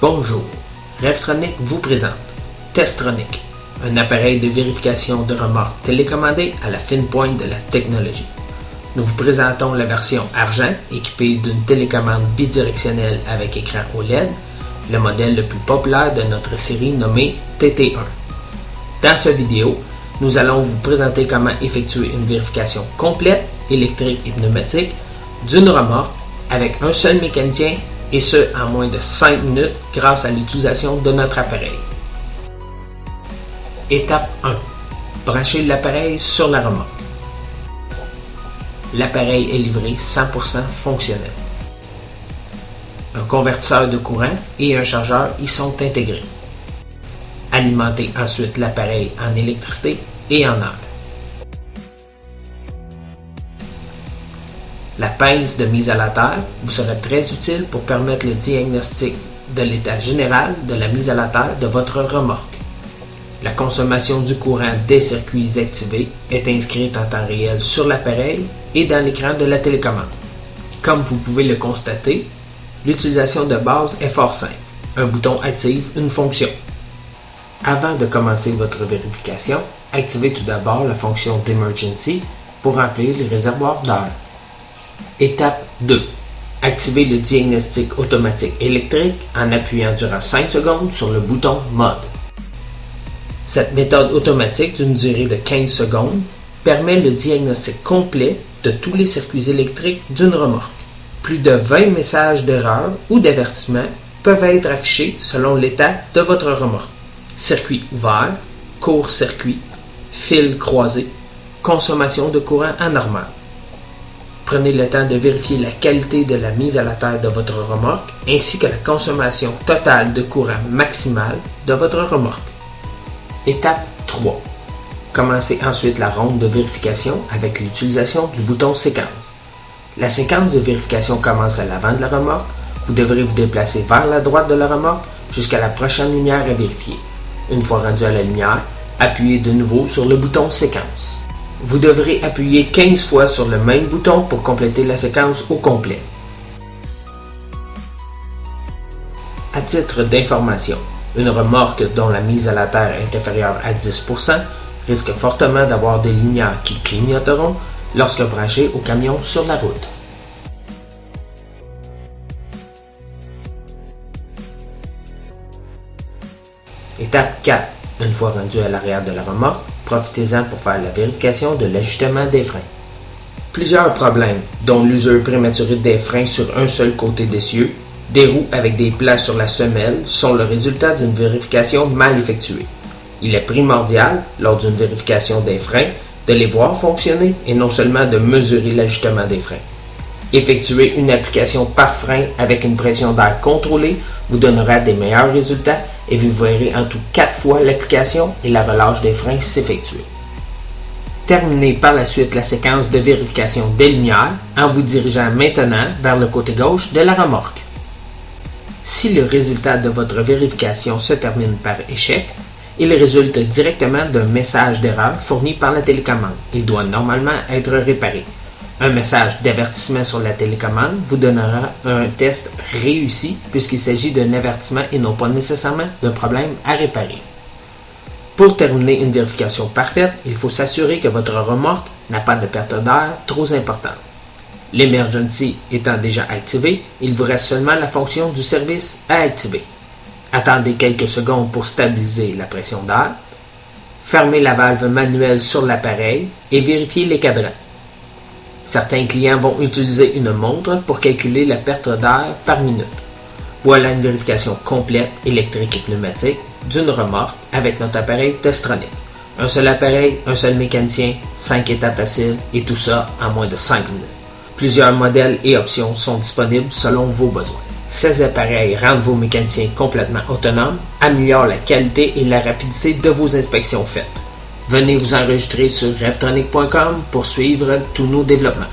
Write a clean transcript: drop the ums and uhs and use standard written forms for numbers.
Bonjour, Revtronic vous présente Testronic, un appareil de vérification de remorques télécommandé à la fine pointe de la technologie. Nous vous présentons la version argent équipée d'une télécommande bidirectionnelle avec écran OLED, le modèle le plus populaire de notre série nommé TT1. Dans cette vidéo, nous allons vous présenter comment effectuer une vérification complète, électrique et pneumatique, d'une remorque avec un seul mécanicien et ce en moins de 5 minutes grâce à l'utilisation de notre appareil. Étape 1. Branchez l'appareil sur la remorque. L'appareil est livré 100% fonctionnel. Un convertisseur de courant et un chargeur y sont intégrés. Alimentez ensuite l'appareil en électricité et en air. La pince de mise à la terre vous sera très utile pour permettre le diagnostic de l'état général de la mise à la terre de votre remorque. La consommation du courant des circuits activés est inscrite en temps réel sur l'appareil et dans l'écran de la télécommande. Comme vous pouvez le constater, l'utilisation de base est fort simple. Un bouton active une fonction. Avant de commencer votre vérification, activez tout d'abord la fonction d'Emergency pour remplir les réservoirs d'air. Étape 2. Activez le diagnostic automatique électrique en appuyant durant 5 secondes sur le bouton Mode. Cette méthode automatique d'une durée de 15 secondes permet le diagnostic complet de tous les circuits électriques d'une remorque. Plus de 20 messages d'erreur ou d'avertissement peuvent être affichés selon l'état de votre remorque. Circuit ouvert, court-circuit, fil croisé, consommation de courant anormale. Prenez le temps de vérifier la qualité de la mise à la terre de votre remorque ainsi que la consommation totale de courant maximale de votre remorque. Étape 3. Commencez ensuite la ronde de vérification avec l'utilisation du bouton séquence. La séquence de vérification commence à l'avant de la remorque. Vous devrez vous déplacer vers la droite de la remorque jusqu'à la prochaine lumière à vérifier. Une fois rendu à la lumière, appuyez de nouveau sur le bouton séquence. Vous devrez appuyer 15 fois sur le même bouton pour compléter la séquence au complet. À titre d'information, une remorque dont la mise à la terre est inférieure à 10% risque fortement d'avoir des lumières qui clignoteront lorsque branchée au camion sur la route. Étape 4. Une fois rendu à l'arrière de la remorque, profitez-en pour faire la vérification de l'ajustement des freins. Plusieurs problèmes, dont l'usure prématurée des freins sur un seul côté d'essieu, des roues avec des plas sur la semelle, sont le résultat d'une vérification mal effectuée. Il est primordial, lors d'une vérification des freins, de les voir fonctionner et non seulement de mesurer l'ajustement des freins. Effectuer une application par frein avec une pression d'air contrôlée vous donnera des meilleurs résultats et vous verrez en tout 4 fois l'application et la relâche des freins s'effectuer. Terminez par la suite la séquence de vérification des lumières en vous dirigeant maintenant vers le côté gauche de la remorque. Si le résultat de votre vérification se termine par échec, il résulte directement d'un message d'erreur fourni par la télécommande. Il doit normalement être réparé. Un message d'avertissement sur la télécommande vous donnera un test réussi puisqu'il s'agit d'un avertissement et non pas nécessairement d'un problème à réparer. Pour terminer une vérification parfaite, il faut s'assurer que votre remorque n'a pas de perte d'air trop importante. L'Emergency étant déjà activé, il vous reste seulement la fonction du service à activer. Attendez quelques secondes pour stabiliser la pression d'air. Fermez la valve manuelle sur l'appareil et vérifiez les cadrans. Certains clients vont utiliser une montre pour calculer la perte d'air par minute. Voilà une vérification complète, électrique et pneumatique, d'une remorque avec notre appareil Testronic. Un seul appareil, un seul mécanicien, 5 étapes faciles et tout ça en moins de 5 minutes. Plusieurs modèles et options sont disponibles selon vos besoins. Ces appareils rendent vos mécaniciens complètement autonomes, améliorent la qualité et la rapidité de vos inspections faites. Venez vous enregistrer sur revtronic.com pour suivre tous nos développements.